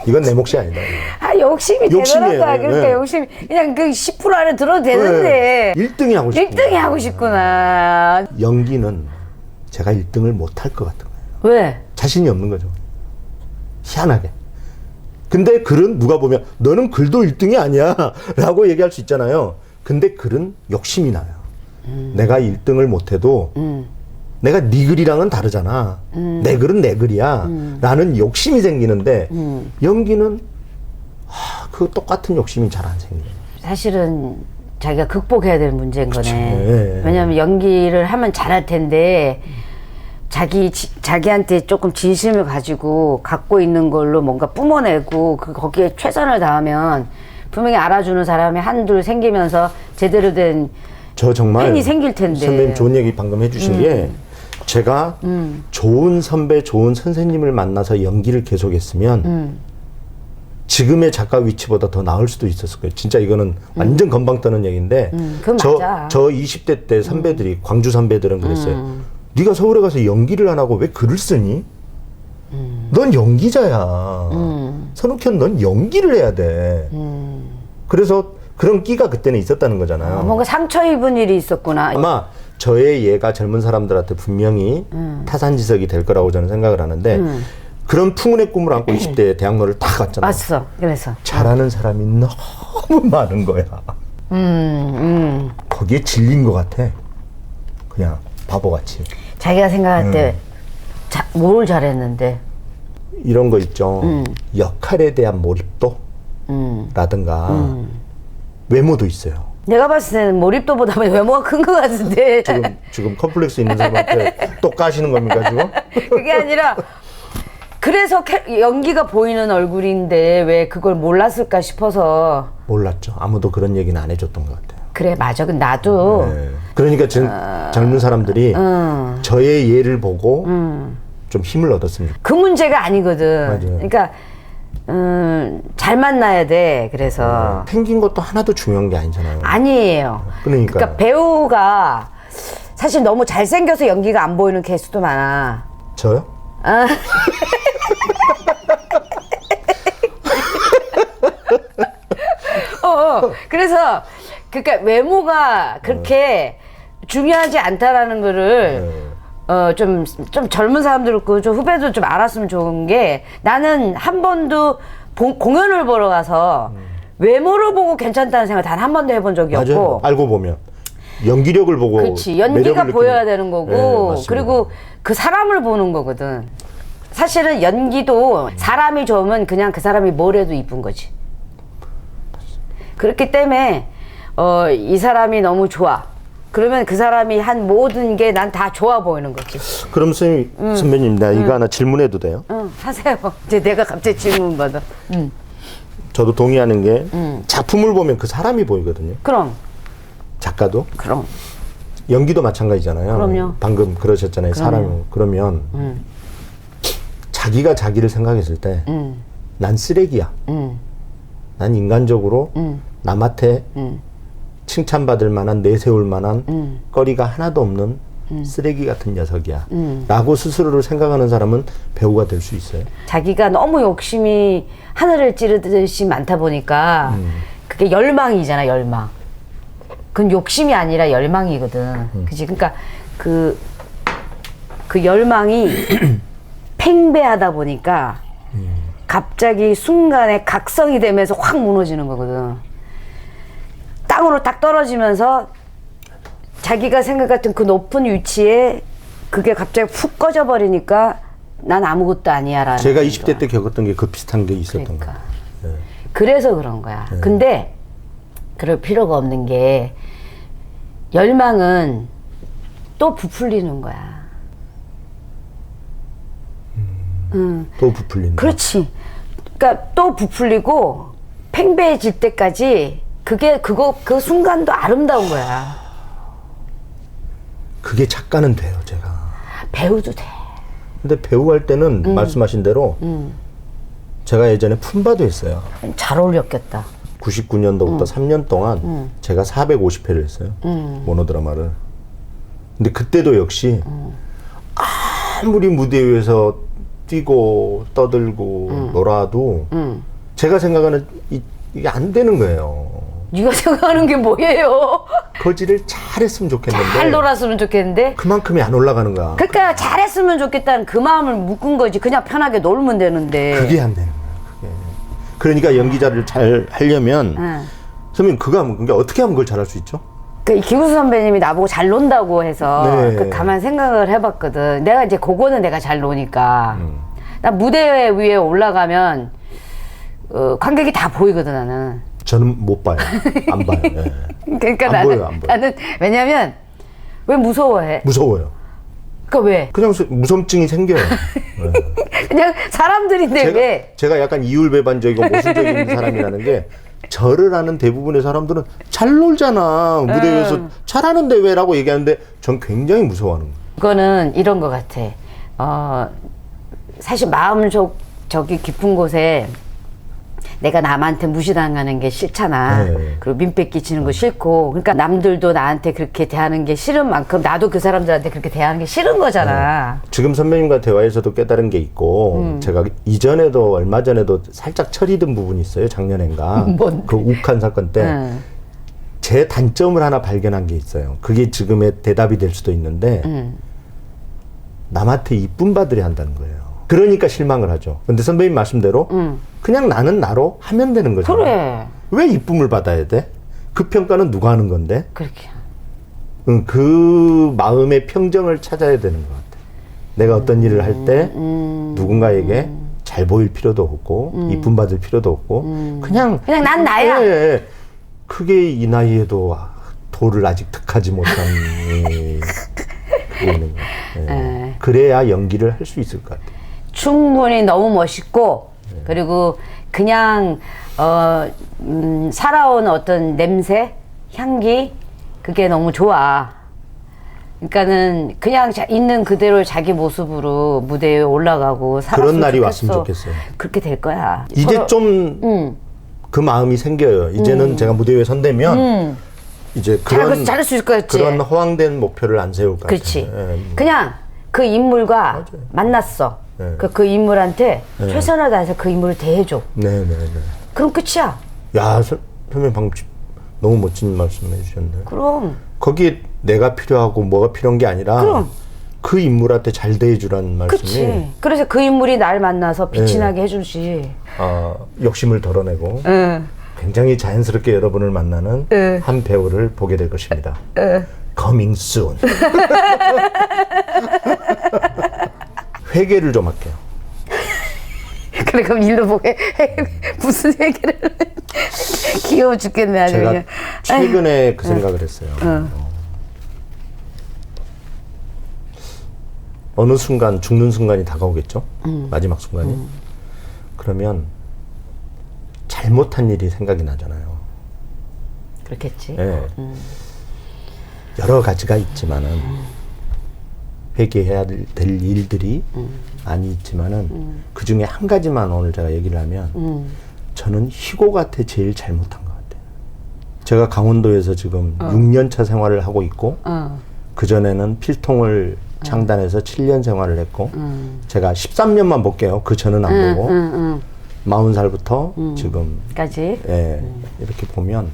이건 내 몫이 아니다. 아, 욕심이 대단하다. 그러니까 네. 욕심이 그냥 그 10% 안에 들어도 되는데. 1등이 하고 싶구나. 1등이 하고 싶구나. 연기는 제가 1등을 못 할 것 같은 거예요. 왜? 자신이 없는 거죠. 희한하게. 근데 글은 누가 보면 너는 글도 1등이 아니야 라고 얘기할 수 있잖아요. 근데 글은 욕심이 나요. 내가 1등을 못해도 내가 네 글이랑은 다르잖아. 내 글은 내 글이야 라는 욕심이 생기는데 연기는 그 똑같은 욕심이 잘 안 생겨요. 사실은 자기가 극복해야 될 문제인 거네. 예. 왜냐면 연기를 하면 잘할 텐데 자기한테 조금 진심을 가지고 갖고 있는 걸로 뭔가 뿜어내고 거기에 최선을 다하면 분명히 알아주는 사람이 한둘 생기면서 제대로 된 저 정말 팬이 생길 텐데. 선배님 좋은 얘기 방금 해주신 게 제가 좋은 선배, 좋은 선생님을 만나서 연기를 계속했으면 지금의 작가 위치보다 더 나을 수도 있었을 거예요. 진짜 이거는 완전 건방 떠는 얘기인데 그건 맞아. 저 20대 때 선배들이 광주 선배들은 그랬어요. 네가 서울에 가서 연기를 안 하고 왜 글을 쓰니? 넌 연기자야. 선욱현 넌 연기를 해야 돼. 그래서 그런 끼가 그때는 있었다는 거잖아요. 뭔가 상처 입은 일이 있었구나. 아마 저의 예가 젊은 사람들한테 분명히 타산지석이 될 거라고 저는 생각을 하는데 그런 풍운의 꿈을 안고 20대에 대학로를 다 갔잖아요. 맞어. 그래서 잘하는 사람이 너무 많은 거야. 거기에 질린 것 같아. 그냥 바보같이. 자기가 생각할 때 뭘 잘했는데. 이런 거 있죠. 역할에 대한 몰입도 라든가 외모도 있어요. 내가 봤을 때는 몰입도보다 외모가 큰 것 같은데. 지금 컴플렉스 있는 사람한테 또 까시는 겁니까 지금? 그게 아니라 그래서 연기가 보이는 얼굴인데 왜 그걸 몰랐을까 싶어서. 몰랐죠. 아무도 그런 얘기는 안 해줬던 것 같아요. 그래 맞아. 근데 나도 네. 그러니까 젊은 사람들이 저의 예를 보고 좀 힘을 얻었으면 좋겠어요. 그 문제가 아니거든. 맞아요. 그러니까 잘 만나야 돼. 그래서 생긴 것도 하나도 중요한 게 아니잖아요. 아니에요. 그러니까 배우가 사실 너무 잘생겨서 연기가 안 보이는 케이스도 많아. 저요? 그래서 그러니까 외모가 그렇게 중요하지 않다라는 거를 좀 젊은 사람들 좀 후배도 좀 알았으면 좋은 게 나는 한 번도 공연을 보러 가서 외모를 보고 괜찮다는 생각 단 한 번도 해본 적이 맞아요. 없고. 알고 보면 연기력을 보고 그렇지. 연기가 매력을 보여야 느끼는- 되는 거고 네, 맞습니다. 그리고 그 사람을 보는 거거든. 사실은 연기도 사람이 좋으면 그냥 그 사람이 뭘 해도 이쁜 거지. 그렇기 때문에 이 사람이 너무 좋아. 그러면 그 사람이 한 모든 게 난 다 좋아 보이는 거지. 그럼 선배님 나 이거 하나 질문해도 돼요? 응, 하세요. 이제 내가 갑자기 질문 받아. 저도 동의하는 게 작품을 보면 그 사람이 보이거든요. 그럼. 작가도 그럼. 연기도 마찬가지잖아요. 그럼요. 방금 그러셨잖아요. 사람이 그러면 자기가 자기를 생각했을 때 난 쓰레기야. 난 인간적으로 남한테 칭찬받을 만한 내세울 만한 거리가 하나도 없는 쓰레기 같은 녀석이야 라고 스스로를 생각하는 사람은 배우가 될 수 있어요. 자기가 너무 욕심이 하늘을 찌르듯이 많다 보니까 그게 열망이잖아. 열망. 그건 욕심이 아니라 열망이거든. 그치? 그러니까 그 열망이 팽배하다 보니까 갑자기 순간에 각성이 되면서 확 무너지는 거거든. 땅으로 딱 떨어지면서 자기가 생각했던 그 높은 위치에 그게 갑자기 푹 꺼져 버리니까 난 아무것도 아니야 라는 제가 20대 때 겪었던 게 그 비슷한 게 있었던 그러니까. 거예요. 네. 그래서 그런 거야. 근데 그럴 필요가 없는 게 열망은 또 부풀리는 거야. 또 부풀린다. 그렇지. 그러니까 또 부풀리고 팽배해질 때까지 그 순간도 아름다운 거야. 그게 작가는 돼요, 제가. 배우도 돼. 근데 배우 할 때는 말씀하신 대로 제가 예전에 품바도 했어요. 잘 어울렸겠다. 99년도부터 3년 동안 제가 450회를 했어요. 모노드라마를. 근데 그때도 역시 아무리 무대 위에서 뛰고 떠들고 놀아도 제가 생각하는 이게 안 되는 거예요. 네가 생각하는 게 뭐예요? 거지를 잘했으면 좋겠는데 잘 놀았으면 좋겠는데. 그만큼이 안 올라가는 거야. 그러니까 잘했으면 좋겠다는 그 마음을 묶은 거지. 그냥 편하게 놀면 되는데. 그게 안 되는 거야. 그게. 그러니까 연기자를 잘 하려면 선생님 그러니까 어떻게 하면 그걸 잘할 수 있죠? 그 기구수 선배님이 나보고 잘 논다고 해서 네. 가만 생각을 해봤거든. 내가 이제 그거는 내가 잘 노니까. 나 무대 위에 올라가면 관객이 다 보이거든 나는. 저는 못 봐요. 안 봐요. 예. 그러니까 안 보여요, 안 보여요. 나는 왜냐면 왜 무서워해? 무서워요. 그러니까 왜? 그냥 무섬증이 생겨요. 예. 그냥 사람들인데 왜? 제가 약간 이율배반적이고 모순적인 사람이라는 게 저를 아는 대부분의 사람들은 잘 놀잖아. 무대 위에서 잘하는데 왜라고 얘기하는데 전 굉장히 무서워하는 거예요. 그거는 이런 것 같아. 사실 마음속 저기 깊은 곳에 내가 남한테 무시당하는 게 싫잖아. 네. 그리고 민폐 끼치는 거 싫고. 그러니까 남들도 나한테 그렇게 대하는 게 싫은 만큼 나도 그 사람들한테 그렇게 대하는 게 싫은 거잖아. 지금 선배님과 대화에서도 깨달은 게 있고 제가 이전에도 얼마 전에도 살짝 철이든 부분이 있어요. 작년엔가. 뭔데? 그 욱한 사건 때. 제 단점을 하나 발견한 게 있어요. 그게 지금의 대답이 될 수도 있는데 남한테 이쁨 받으려 한다는 거예요. 그러니까 실망을 하죠. 근데 선배님 말씀대로 그냥 나는 나로 하면 되는 거잖아요. 그래. 왜 이쁨을 받아야 돼? 그 평가는 누가 하는 건데? 그렇게. 그 마음의 평정을 찾아야 되는 것 같아. 내가 어떤 일을 할 때 누군가에게 잘 보일 필요도 없고 이쁨 받을 필요도 없고 그냥 난 나야. 예, 크게 이 나이에도 도를 아직 득하지 못한 그게 있는 거예요. 그래야 연기를 할 수 있을 것 같아. 충분히 너무 멋있고 그리고 그냥 살아온 어떤 냄새, 향기 그게 너무 좋아. 그러니까는 그냥 있는 그대로 자기 모습으로 무대에 올라가고 그런 날이 왔으면 좋겠어요. 그렇게 될 거야. 이제 좀 그 마음이 생겨요. 이제는 제가 무대 위에 선대면 이제 잘할 수 있을 것 같지. 그런 허황된 목표를 안 세울 것 그렇지. 같아요. 예. 그냥 그 인물과 맞아요. 만났어. 네. 그 인물한테 네. 최선을 다해서 그 인물을 대해줘. 네네네. 그럼 끝이야. 야, 선배님 방금 너무 멋진 말씀 해주셨네요. 그럼. 거기에 내가 필요하고 뭐가 필요한 게 아니라 그럼. 그 인물한테 잘 대해주라는 말씀이 그치. 그래서 그 인물이 날 만나서 빛이 네. 나게 해주지. 욕심을 덜어내고 응. 굉장히 자연스럽게 여러분을 만나는 네. 한 배우를 보게 될 것입니다. Coming soon. 회개를 좀 할게요. 그래, 그럼 일로 보게. 무슨 얘기를. 귀여워 죽겠네, 아주 제가 그냥. 최근에 그 생각을 했어요. 어느 순간 죽는 순간이 다가오겠죠? 마지막 순간이. 그러면 잘못한 일이 생각이 나잖아요. 그렇겠지. 예. 여러 가지가 있지만은 회개해야 될 일들이 많이 있지만은 그 중에 한 가지만 오늘 제가 얘기를 하면 저는 희곡한테 제일 잘못한 것 같아요. 제가 강원도에서 지금 6년차 생활을 하고 있고 그 전에는 필통을 창단해서 7년 생활을 했고 제가 13년만 볼게요. 그 전은 안 보고 40살부터 지금까지 이렇게 보면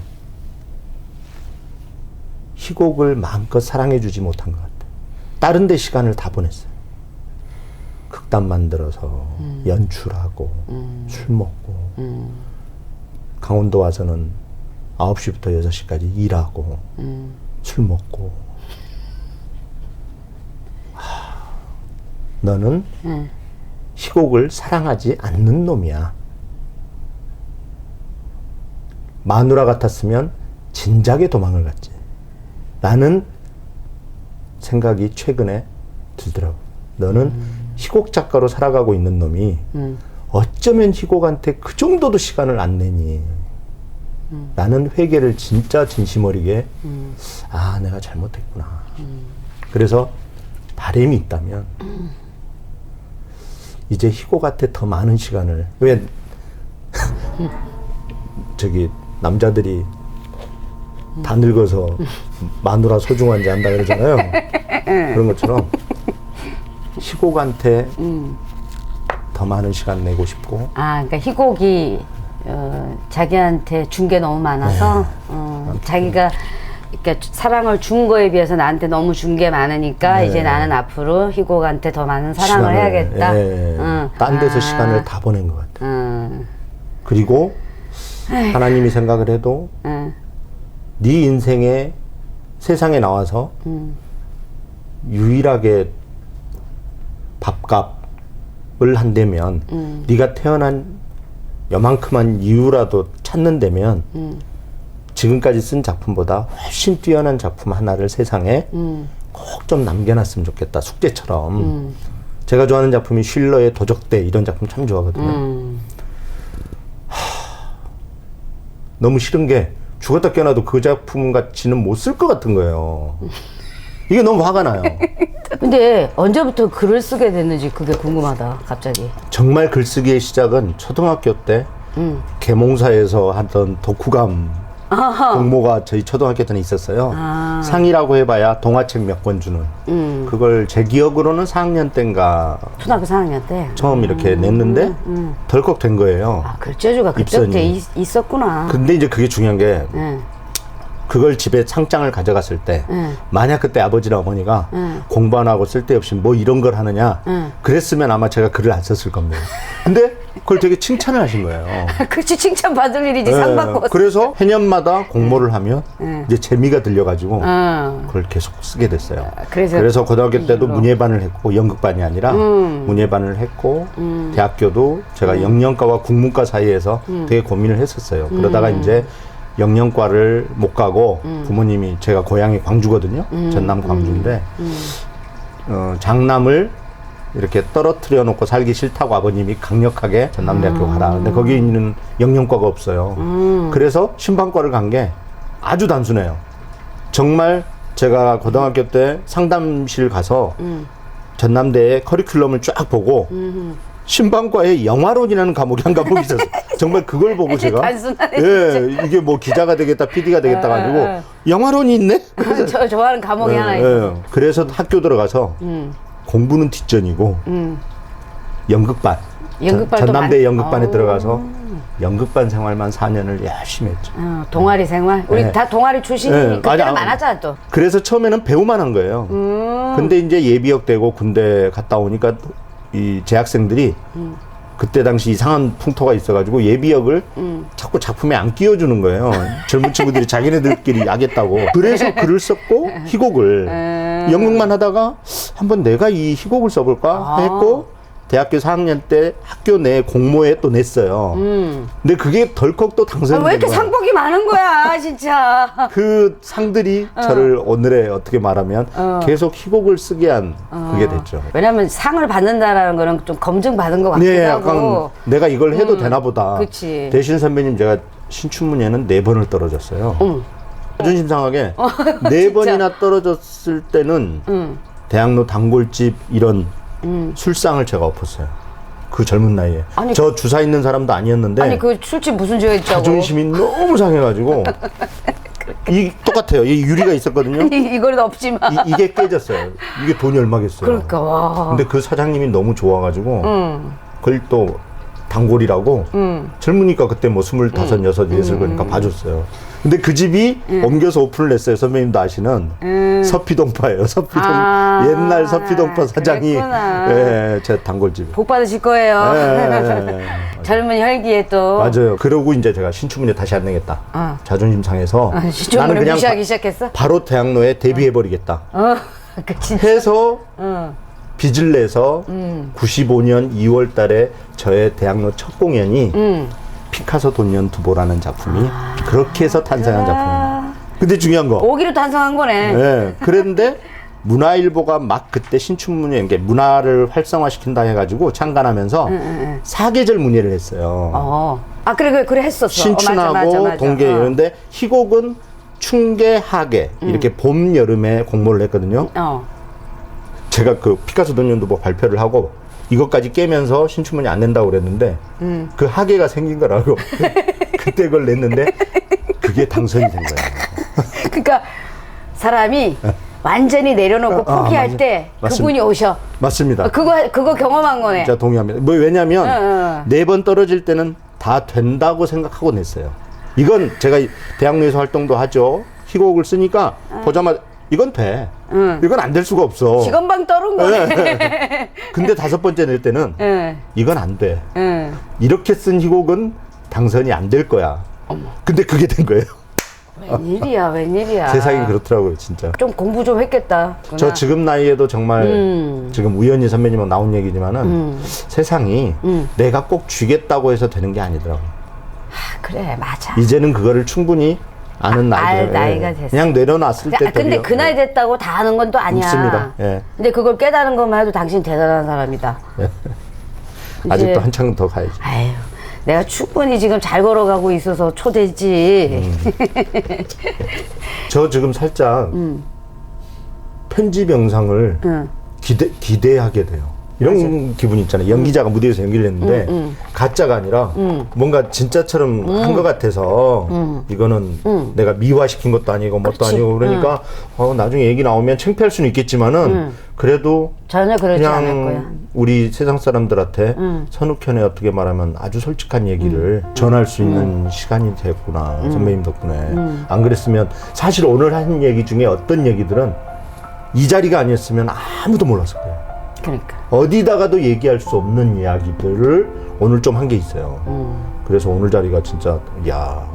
희곡을 마음껏 사랑해주지 못한 것 같아요. 다른 데 시간을 다 보냈어요. 극단 만들어서 연출하고 술 먹고 강원도 와서는 9시부터 6시까지 일하고 술 먹고 너는 희곡을 사랑하지 않는 놈이야. 마누라 같았으면 진작에 도망을 갔지. 라는 생각이 최근에 들더라고. 너는 희곡 작가로 살아가고 있는 놈이 어쩌면 희곡한테 그 정도도 시간을 안 내니. 라는 회개를 진짜 진심 어리게 내가 잘못했구나. 그래서 바람이 있다면 이제 희곡한테 더 많은 시간을 왜 저기 남자들이 다 늙어서 마누라 소중한지 안다 그러잖아요. 그런 것처럼 희곡한테 더 많은 시간 내고 싶고. 그러니까 희곡이 자기한테 준 게 너무 많아서 자기가 그러니까 사랑을 준 거에 비해서 나한테 너무 준 게 많으니까 이제 나는 앞으로 희곡한테 더 많은 사랑을 해야겠다. 딴 데서 시간을 다 보낸 것 같아. 그리고 하나님이 생각을 해도 네 인생에 세상에 나와서 유일하게 밥값을 한다면 네가 태어난 요만큼한 이유라도 찾는다면 지금까지 쓴 작품보다 훨씬 뛰어난 작품 하나를 세상에 꼭 좀 남겨놨으면 좋겠다. 숙제처럼. 제가 좋아하는 작품이 쉴러의 도적대 이런 작품 참 좋아하거든요. 너무 싫은 게 죽었다 깨어나도 그 작품 같이는 못 쓸 것 같은 거예요. 이게 너무 화가 나요. 근데 언제부터 글을 쓰게 됐는지 그게 궁금하다, 갑자기. 정말 글쓰기의 시작은 초등학교 때 계몽사에서 하던 독후감 공모가 저희 초등학교 때는 있었어요. 상이라고 해봐야 동화책 몇 권 주는. 그걸 제 기억으로는 4학년 때인가 초등학교 4학년 때? 처음 이렇게 냈는데 덜컥 된 거예요. 아, 글재주가 그때부터 있었구나. 근데 이제 그게 중요한 게 네. 그걸 집에 상장을 가져갔을 때 만약 그때 아버지나 어머니가 공부 안 하고 쓸데없이 뭐 이런 걸 하느냐 그랬으면 아마 제가 글을 안 썼을 겁니다. 근데 그걸 되게 칭찬을 하신 거예요. 그렇지, 칭찬받을 일이지. 상 받고. 그래서 해년마다 공모를 하면 이제 재미가 들려가지고 그걸 계속 쓰게 됐어요. 그래서 고등학교 때도 문예반을 했고 연극반이 아니라 문예반을 했고 대학교도 제가 영영과와 국문과 사이에서 되게 고민을 했었어요. 그러다가 이제 영영과를 못 가고 부모님이 제가 고향이 광주거든요. 전남 광주인데 장남을 이렇게 떨어뜨려 놓고 살기 싫다고 아버님이 강력하게 전남대학교 가라. 근데 거기 있는 영영과가 없어요. 그래서 신방과를 간 게 아주 단순해요. 정말 제가 고등학교 때 상담실 가서 전남대의 커리큘럼을 쫙 보고 신방과에 영화론이라는 과목이 한 과목이 있었어요. 정말 그걸 보고 제가 단순하네, 예, 이게 뭐 기자가 되겠다, PD가 되겠다 가지고 영화론이 있네? 저 좋아하는 과목이 하나 있어. 그래서 학교 들어가서 공부는 뒷전이고 연극반 전남대 연극반에 들어가서 연극반 생활만 4년을 열심히 했죠. 동아리 생활? 우리 네. 다 동아리 출신이 그때는 많았잖아 또. 그래서 처음에는 배우만 한 거예요. 근데 이제 예비역 되고 군대 갔다 오니까 이 재학생들이 그때 당시 이상한 풍토가 있어가지고 예비역을 자꾸 작품에 안 끼워주는 거예요. 젊은 친구들이 자기네들끼리 야겠다고. 그래서 글을 썼고 희곡을 연극만 하다가 한번 내가 이 희곡을 써볼까 했고 대학교 4학년 때 학교 내 공모에 또 냈어요. 근데 그게 덜컥 또 당선이 왜 이렇게 된 거예요. 상복이 많은 거야, 진짜. 그 상들이 저를 오늘의 어떻게 말하면 계속 희곡을 쓰게 한 그게 됐죠. 왜냐면 상을 받는다라는 거는 좀 검증받은 것 같기도 네, 하고. 약간 내가 이걸 해도 되나 보다. 그치. 대신 선배님 제가 신춘문예는 4번을 떨어졌어요. 자존심 상하게 4번이나 떨어졌을 때는 대학로 단골집 이런 술상을 제가 엎었어요. 그 젊은 나이에. 아니, 저 주사 있는 사람도 아니었는데 아니 그 술집 무슨 죄가 있다고. 자존심이 너무 상해가지고 이 똑같아요. 이 유리가 있었거든요. 이거는 없지만. 이게 깨졌어요. 이게 돈이 얼마겠어요. 그러니까 와. 근데 그 사장님이 너무 좋아가지고 그걸 또 단골이라고 젊으니까 그때 뭐 25, 6 이랬을 거니까 봐줬어요. 근데 그 집이 옮겨서 오픈을 했어요. 선배님도 아시는 서피동파예요. 서피동 옛날 서피동파 사장이 예, 제 단골집. 복 받으실 거예요. 젊은 혈기에 또. 맞아요. 그러고 이제 제가 신춘문예 다시 안 내겠다. 자존심 상해서 신춘문예 무시하기 시작했어? 바로 대학로에 데뷔해버리겠다. 그치. 해서 빚을 내서 95년 2월 달에 저의 대학로 첫 공연이 피카소 돈년 두보라는 작품이 그렇게 해서 탄생한 작품입니다. 근데 중요한 거. 오기로 탄생한 거네. 네. 그런데 문화일보가 막 그때 신춘문예, 이게 문화를 활성화시킨다 해가지고 창간하면서 사계절 문예를 했어요. 아, 그래 했었어. 신춘하고 맞아. 동계 이런데 희곡은 춘계, 하계 이렇게 봄, 여름에 공모를 했거든요. 제가 그 피카소 돈년도 뭐 발표를 하고 이것까지 깨면서 신춘문예 안 낸다고 그랬는데 그 하계가 생긴 거라고 그때 그걸 냈는데 그게 당선이 된 거예요. 그러니까 사람이 완전히 내려놓고 포기할 때 맞습니다. 그분이 오셔. 맞습니다. 그거 경험한 거네. 진짜 동의합니다. 뭐 왜냐면 4번 떨어질 때는 다 된다고 생각하고 냈어요. 이건 제가 대학로에서 활동도 하죠. 희곡을 쓰니까 보자마자 이건 돼. 이건 안 될 수가 없어. 직원방 떨은 거네. 근데 5번째 낼 때는 이건 안 돼. 이렇게 쓴 희곡은 당선이 안 될 거야. 근데 그게 된 거예요. 웬일이야, 웬일이야. 세상이 그렇더라고요, 진짜. 좀 공부 좀 했겠다. 저 지금 나이에도 정말 지금 우연히 선배님은 나온 얘기지만은 세상이 내가 꼭 쥐겠다고 해서 되는 게 아니더라고요. 아, 그래, 맞아. 이제는 그거를 충분히 아는 나이가 됐어. 그냥 내려놨을 때. 근데 그 나이 됐다고 다 아는 건 또 아니야. 없습니다. 예. 근데 그걸 깨달은 것만 해도 당신 대단한 사람이다. 아직도 한참 더 가야지. 아유, 내가 충분히 지금 잘 걸어가고 있어서 초대지. 저 지금 살짝 편집 영상을 기대하게 돼요. 이런 기분 있잖아요. 연기자가 무대에서 연기를 했는데 가짜가 아니라 뭔가 진짜처럼 한 것 같아서 이거는 내가 미화시킨 것도 아니고 뭣도 아니고 그러니까 나중에 얘기 나오면 창피할 수는 있겠지만은 그래도 전혀 그러지 그냥 않을 거야. 우리 세상 사람들한테 선욱현의 어떻게 말하면 아주 솔직한 얘기를 전할 수 있는 시간이 됐구나. 선배님 덕분에. 안 그랬으면 사실 오늘 한 얘기 중에 어떤 얘기들은 이 자리가 아니었으면 아무도 몰랐을 거예요. 그러니까. 어디다가도 얘기할 수 없는 이야기들을 오늘 좀 한 게 있어요. 그래서 오늘 자리가 진짜, 야